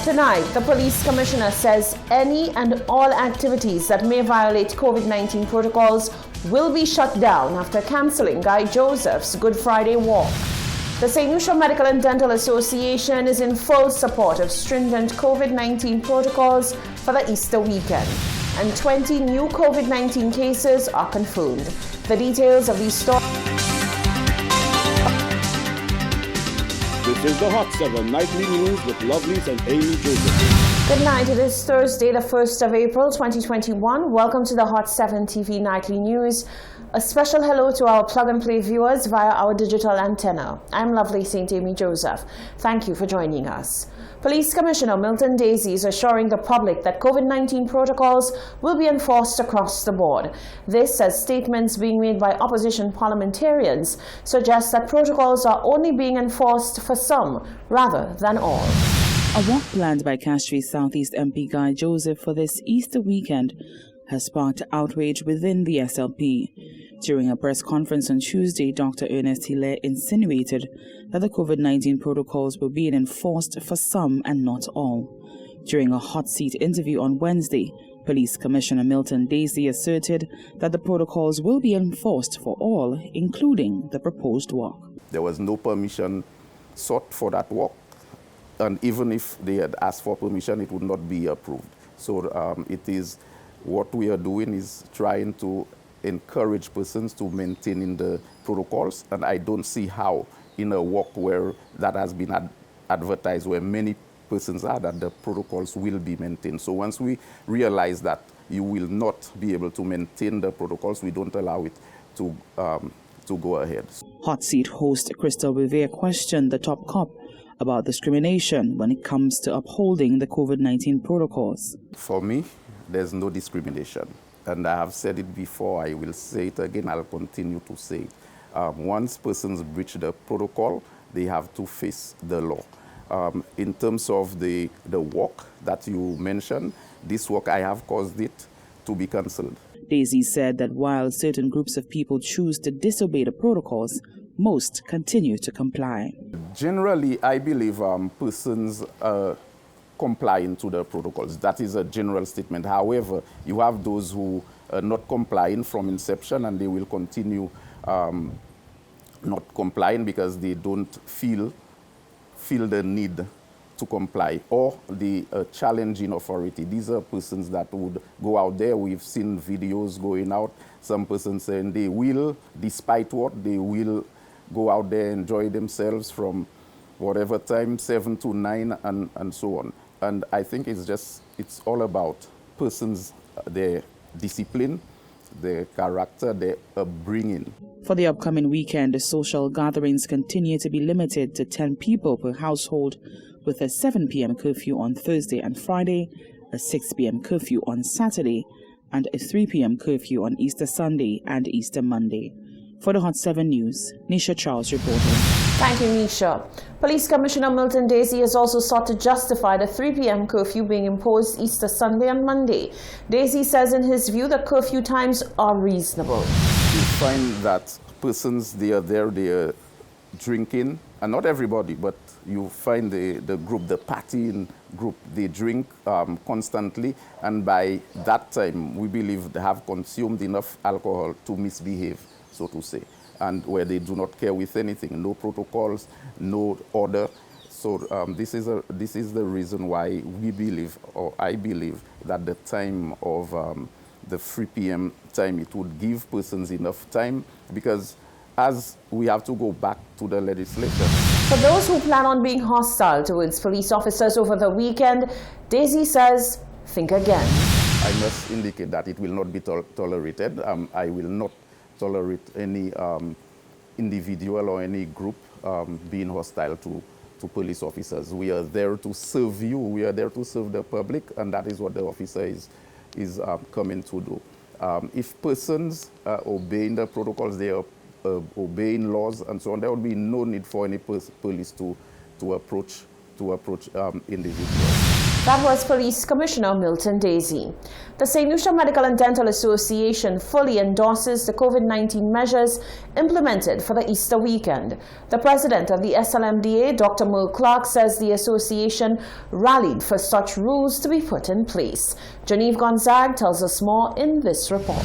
Tonight, the police commissioner says any and all activities that may violate COVID-19 protocols will be shut down after cancelling Guy Joseph's Good Friday walk. The St. Lucia Medical and Dental Association is in full support of stringent COVID-19 protocols for the Easter weekend, and 20 new COVID-19 cases are confirmed. The details of these stories. This is the Hot 7 Nightly News with Lovelace and Amy Joseph. Good night. It is Thursday, the 1st of April, 2021. Welcome to the Hot 7 TV Nightly News. A special hello to our plug-and-play viewers via our digital antenna. I'm Lovely St. Amy Joseph. Thank you for joining us. Police Commissioner Milton Daisy is assuring the public that COVID-19 protocols will be enforced across the board. This, as statements being made by opposition parliamentarians suggest that protocols are only being enforced for some rather than all. A walk planned by Castries Southeast MP Guy Joseph for this Easter weekend has sparked outrage within the SLP. During a press conference on Tuesday, Dr. Ernest Hilaire insinuated that the COVID-19 protocols were being enforced for some and not all. During a hot seat interview on Wednesday, Police Commissioner Milton Daisy asserted that the protocols will be enforced for all, including the proposed walk. There was no permission sought for that walk, and even if they had asked for permission, it would not be approved. So it is what we are doing is trying to encourage persons to maintain in the protocols, and I don't see how in a walk where that has been advertised, where many persons are, that the protocols will be maintained. So once we realize that you will not be able to maintain the protocols, we don't allow it to go ahead. Hot seat host Crystal Revere questioned the top cop about discrimination when it comes to upholding the COVID-19 protocols. For me, there's no discrimination. And I have said it before, I will say it again, I'll continue to say it. Once persons breach the protocol, they have to face the law. In terms of the walk that you mentioned, this walk, I have caused it to be cancelled. Daisy said that while certain groups of people choose to disobey the protocols, most continue to comply. Generally, I believe persons complying to the protocols. That is a general statement. However, you have those who are not complying from inception, and they will continue not complying because they don't feel the need to comply, or the challenging authority. These are persons that would go out there. We've seen videos going out. Some persons saying they will, despite what, they will go out there, enjoy themselves from whatever time, 7 to 9, and so on. And I think it's all about persons, their discipline, their character, their upbringing. For the upcoming weekend, the social gatherings continue to be limited to 10 people per household, with a 7 p.m. curfew on Thursday and Friday, a 6 p.m. curfew on Saturday, and a 3 p.m. curfew on Easter Sunday and Easter Monday. For the Hot 7 News, Nisha Charles reporting. Thank you, Nisha. Police Commissioner Milton Daisy has also sought to justify the 3 p.m. curfew being imposed Easter Sunday and Monday. Daisy says in his view the curfew times are reasonable. You find that persons, they are drinking, and not everybody, but you find the group, the partying group, they drink constantly, and by that time, we believe they have consumed enough alcohol to misbehave, so to say, and where they do not care with anything, no protocols, no order. So this is the reason why we believe, or I believe, that the time of the 3 p.m. time, it would give persons enough time, because as we have to go back to the legislature. For those who plan on being hostile towards police officers over the weekend, Daisy says, think again. I must indicate that it will not be tolerated. I will not tolerate any individual or any group being hostile to police officers. We are there to serve you. We are there to serve the public, and that is what the officer is coming to do. If persons are obeying the protocols, they are obeying laws and so on, there would be no need for any police to approach individuals. That was Police Commissioner Milton Daisy. The St. Lucia Medical and Dental Association fully endorses the COVID-19 measures implemented for the Easter weekend. The president of the SLMDA, Dr. Merle Clark, says the association rallied for such rules to be put in place. Genevieve Gonzague tells us more in this report.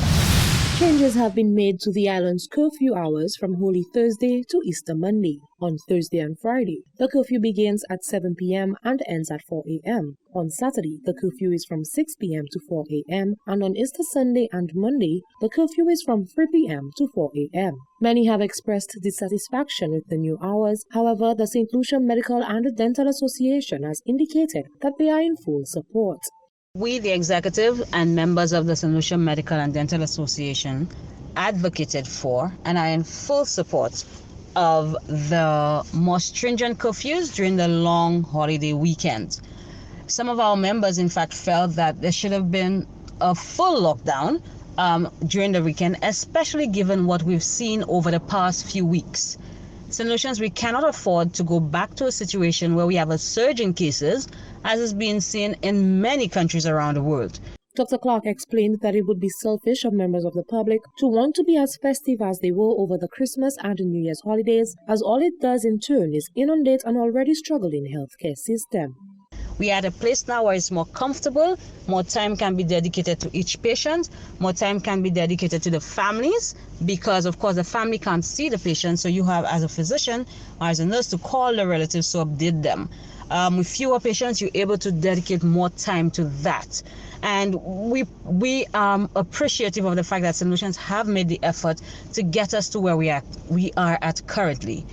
Changes have been made to the island's curfew hours from Holy Thursday to Easter Monday. On Thursday and Friday, the curfew begins at 7 p.m. and ends at 4 a.m. On Saturday, the curfew is from 6 p.m. to 4 a.m. and on Easter Sunday and Monday, the curfew is from 3 p.m. to 4 a.m. Many have expressed dissatisfaction with the new hours. However, the St. Lucia Medical and Dental Association has indicated that they are in full support. We, the executive and members of the St. Lucia Medical and Dental Association, advocated for and are in full support of the more stringent curfews during the long holiday weekend. Some of our members, in fact, felt that there should have been a full lockdown during the weekend, especially given what we've seen over the past few weeks. St. Lucians, we cannot afford to go back to a situation where we have a surge in cases, as is being seen in many countries around the world. Dr. Clark explained that it would be selfish of members of the public to want to be as festive as they were over the Christmas and New Year's holidays, as all it does in turn is inundate an already struggling healthcare system. We are at a place now where it's more comfortable, more time can be dedicated to each patient, more time can be dedicated to the families, because of course the family can't see the patient, so you have as a physician or as a nurse to call the relatives to update them. With fewer patients, you're able to dedicate more time to that. And we are appreciative of the fact that St. Lucians have made the effort to get us to where we are at currently.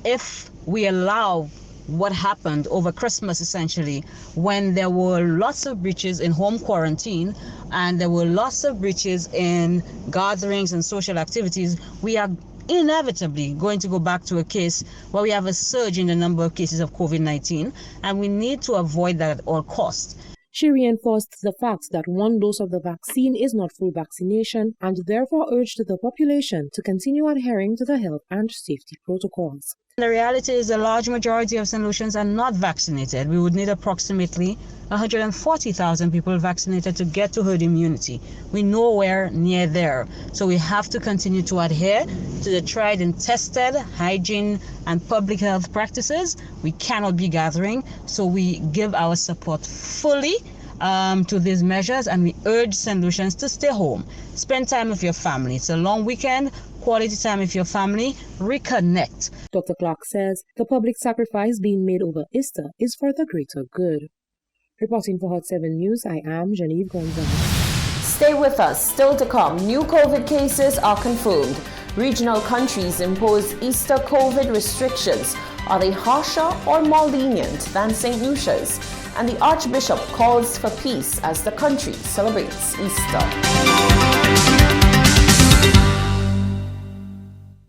If we allow what happened over Christmas, essentially, when there were lots of breaches in home quarantine and there were lots of breaches in gatherings and social activities, we are inevitably going to go back to a case where we have a surge in the number of cases of COVID-19, and we need to avoid that at all costs. She reinforced the fact that one dose of the vaccine is not full vaccination and therefore urged the population to continue adhering to the health and safety protocols. The reality is a large majority of St. Lucians are not vaccinated. We would need approximately 140,000 people vaccinated to get to herd immunity. We're nowhere near there. So we have to continue to adhere to the tried and tested hygiene and public health practices. We cannot be gathering, so we give our support fully to these measures, and we urge St. Lucians to stay home. Spend time with your family. It's a long weekend. Quality time with your family. Reconnect. Dr. Clark says the public sacrifice being made over Easter is for the greater good. Reporting for Hot 7 News, I am Genevieve Gonzague. Stay with us. Still to come, new COVID cases are confirmed. Regional countries impose Easter COVID restrictions. Are they harsher or more lenient than St. Lucia's? And the Archbishop calls for peace as the country celebrates Easter.